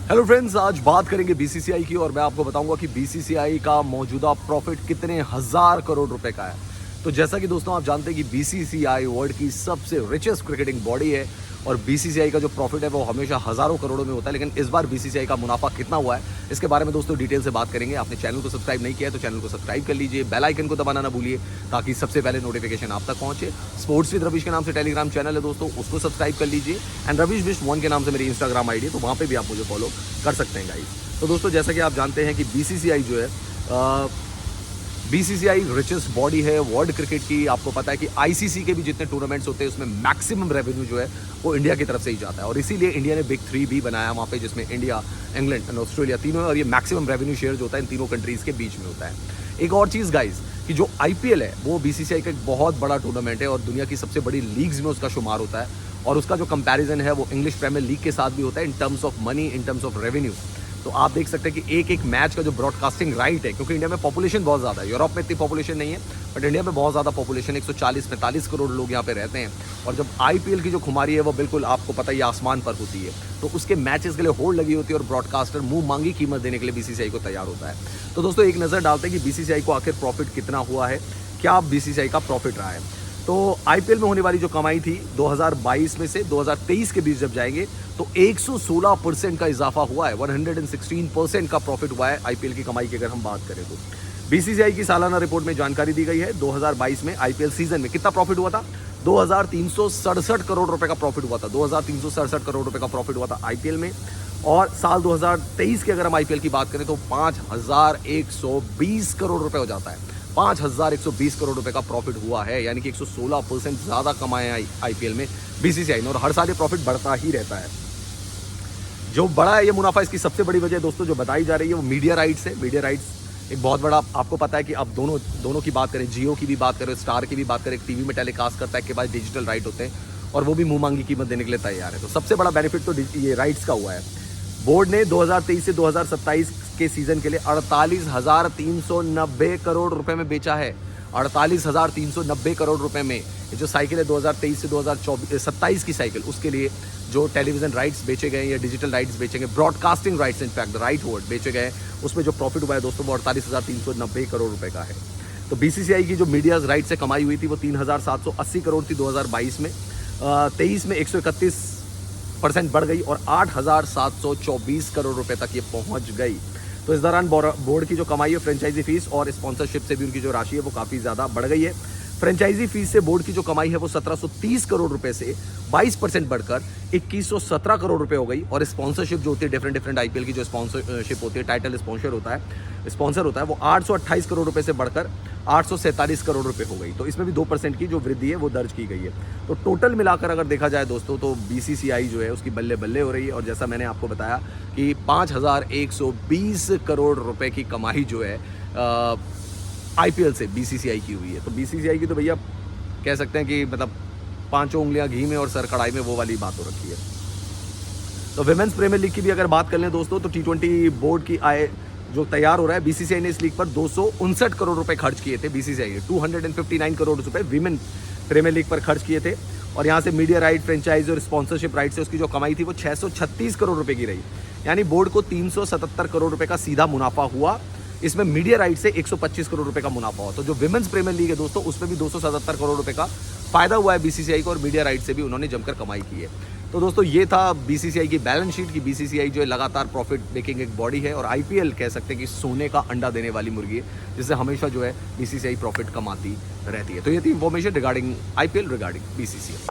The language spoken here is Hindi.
हेलो फ्रेंड्स, आज बात करेंगे बीसीसीआई की और मैं आपको बताऊंगा कि बीसीसीआई का मौजूदा प्रॉफिट कितने हजार करोड़ रुपए का है। तो जैसा कि दोस्तों आप जानते हैं कि बीसीसीआई वर्ल्ड की सबसे रिचेस्ट क्रिकेटिंग बॉडी है और बीसीसीआई का जो प्रॉफिट है वो हमेशा हजारों करोड़ों में होता है, लेकिन इस बार बीसीसीआई का मुनाफा कितना हुआ है इसके बारे में दोस्तों डिटेल से बात करेंगे। आपने चैनल को सब्सक्राइब नहीं किया है तो चैनल को सब्सक्राइब कर लीजिए, बेल आइकन को दबाना ना भूलिए ताकि सबसे पहले नोटिफिकेशन आप तक पहुंचे। स्पोर्ट्स विद रवीश के नाम से टेलीग्राम चैनल है दोस्तों, उसको सब्सक्राइब कर लीजिए। एंड रवीश बिश 1 के नाम से मेरी इंस्टाग्राम आईडी है, तो वहाँ पे भी आप मुझे फॉलो कर सकते हैं गाइस। तो दोस्तों जैसा कि आप जानते हैं कि बीसीसीआई जो है बीसीसीआई रिचेस्ट बॉडी है वर्ल्ड क्रिकेट की। आपको पता है कि आईसीसी के भी जितने टूर्नामेंट्स होते हैं उसमें मैक्सिमम रेवेन्यू जो है वो इंडिया की तरफ से ही जाता है और इसीलिए इंडिया ने बिग 3 भी बनाया वहाँ पे, जिसमें इंडिया, इंग्लैंड एंड ऑस्ट्रेलिया तीनों है और ये मैक्सिमम रेवेन्यू शेयर जो होता है इन तीनों कंट्रीज के बीच में होता है। एक और चीज़ गाइज कि जो आईपीएल है वो बीसीसीआई का एक बहुत बड़ा टूर्नामेंट है और दुनिया की सबसे बड़ी लीग्स में उसका शुमार होता है और उसका जो कंपैरिजन है वो इंग्लिश प्रीमियर लीग के साथ भी होता है in terms of money, in terms of revenue. तो आप देख सकते हैं कि एक एक मैच का जो ब्रॉडकास्टिंग राइट है, क्योंकि इंडिया में पॉपुलेशन बहुत ज़्यादा है, यूरोप में इतनी पॉपुलेशन नहीं है बट इंडिया में बहुत ज़्यादा पॉपुलेशन, 140-45 करोड़ लोग यहाँ पे रहते हैं और जब आईपीएल की जो खुमारी है वो बिल्कुल आपको पता ही आसमान पर होती है, तो उसके मैचेस के लिए होल्ड लगी होती है और ब्रॉडकास्टर मुंह मांगी कीमत देने के लिए बीसीसीआई को तैयार होता है। तो दोस्तों एक नज़र डालते हैं कि बीसीसीआई को आखिर प्रॉफिट कितना हुआ है, क्या बीसीसीआई का प्रॉफिट रहा है। तो आईपीएल में होने वाली जो कमाई थी 2022 में से 2023 के बीच जब जाएंगे तो 116% का इजाफा हुआ है, 116% का प्रॉफिट हुआ है आईपीएल की कमाई की अगर हम बात करें तो। बीसीसीआई की सालाना रिपोर्ट में जानकारी दी गई है 2022 में आईपीएल सीजन में कितना प्रॉफिट हुआ था, 2367 करोड़ रुपए का प्रॉफिट हुआ था, 2367 करोड़ रुपए का प्रॉफिट हुआ था आईपीएल में। और साल 2023 की अगर हम आईपीएल की बात करें तो 5120 करोड़ रुपए हो जाता है, 5120 करोड़ रुपए का प्रॉफिट हुआ है, यानी कि 116% ज़्यादा कमाए आईपीएल में बीसीसीआई ने और हर साल ये प्रॉफिट बढ़ता ही रहता है। जो बड़ा है ये मुनाफा, इसकी सबसे बड़ी वजह दोस्तों जो बताई जा रही है वो मीडिया राइट्स है। मीडिया राइट्स एक बहुत बड़ा, आपको पता है कि अब दोनों की बात करें, जियो की भी बात करें, स्टार की भी बात करें, टीवी में टेलीकास्ट करता है के बाद डिजिटल राइट होते हैं और वो भी मुंह मांगी कीमत देने के लिए तैयार है। तो सबसे बड़ा बेनिफिट तो ये राइट्स का हुआ है। बोर्ड ने 2023 से 2027 के सीजन के लिए 48,390 करोड़ रुपए में बेचा है, 48,390 करोड़ रुपए में। ये जो साइकिल है 2023 से 2027 की साइकिल, उसके लिए जो टेलीविजन राइट्स बेचे गए या डिजिटल राइट्स बेचेंगे, broadcasting rights in fact right word बेचे गए, उसमें जो प्रॉफिट हुआ है दोस्तों वो 48,390 करोड़ रुपए का है। तो बीसीसीआई की जो मीडिया राइट से कमाई हुई थी वो 3,780 करोड़ थी 2022 में, 23 में 131% बढ़ गई और 8,724 करोड़ रुपए तक ये पहुंच गई। तो इस दौरान बोर्ड की जो कमाई है फ्रेंचाइजी फीस और स्पॉन्सरशिप से भी उनकी जो राशि है वो काफ़ी ज़्यादा बढ़ गई है। फ्रेंचाइजी फीस से बोर्ड की जो कमाई है वो 1730 करोड़ रुपए से 22% बढ़कर 2117 करोड़ रुपए हो गई और स्पॉन्सरशिप जो होती है डिफरेंट आईपीएल की जो स्पॉन्सरशिप होती है, टाइटल स्पॉन्सर होता है वो 828 करोड़ रुपए से बढ़कर 847 करोड़ रुपए हो गई। तो इसमें भी 2% की जो वृद्धि है वो दर्ज की गई है। तो टोटल मिलाकर अगर देखा जाए दोस्तों तो बीसीसीआई जो है उसकी बल्ले बल्ले हो रही है और जैसा मैंने आपको बताया कि 5120 करोड़ रुपए की कमाई जो है आईपीएल से बीसीसीआई की हुई है। तो बीसीसीआई की तो भैया कह सकते हैं कि मतलब 5 उंगलियां घी में और सर कढ़ाई में वो वाली बात हो रखी है। तो विमेंस प्रीमियर लीग की भी अगर बात कर लें दोस्तों तो T20 बोर्ड की आय जो तैयार हो रहा है, बीसीसीआई ने इस लीग पर 259 करोड़ रुपए खर्च किए थे। बीसीसीआई ने 259 करोड़ रुपए विमेन प्रीमियर लीग पर खर्च किए थे और यहाँ से मीडिया राइट, फ्रेंचाइज और स्पॉन्सरशिप राइट से उसकी जो कमाई थी वो 636 करोड़ रुपए की रही, यानी बोर्ड को 377 करोड़ रुपए का सीधा मुनाफा हुआ। इसमें मीडिया राइट से 125 करोड़ रुपए का मुनाफा हुआ। तो जो विमेंस प्रीमियर लीग है दोस्तों उसमें भी 277 करोड़ रुपए का फायदा हुआ है बीसीसीआई को और मीडिया राइट से भी उन्होंने जमकर कमाई की है। तो दोस्तों ये था बीसीसीआई की बैलेंस शीट की। बीसीसीआई जो है लगातार प्रॉफिट मेकिंग एक बॉडी है और आईपीएल कह सकते हैं कि सोने का अंडा देने वाली मुर्गी है, जिससे हमेशा जो है बीसीसीआई प्रॉफिट कमाती रहती है। तो ये थी information regarding IPL, regarding BCCI.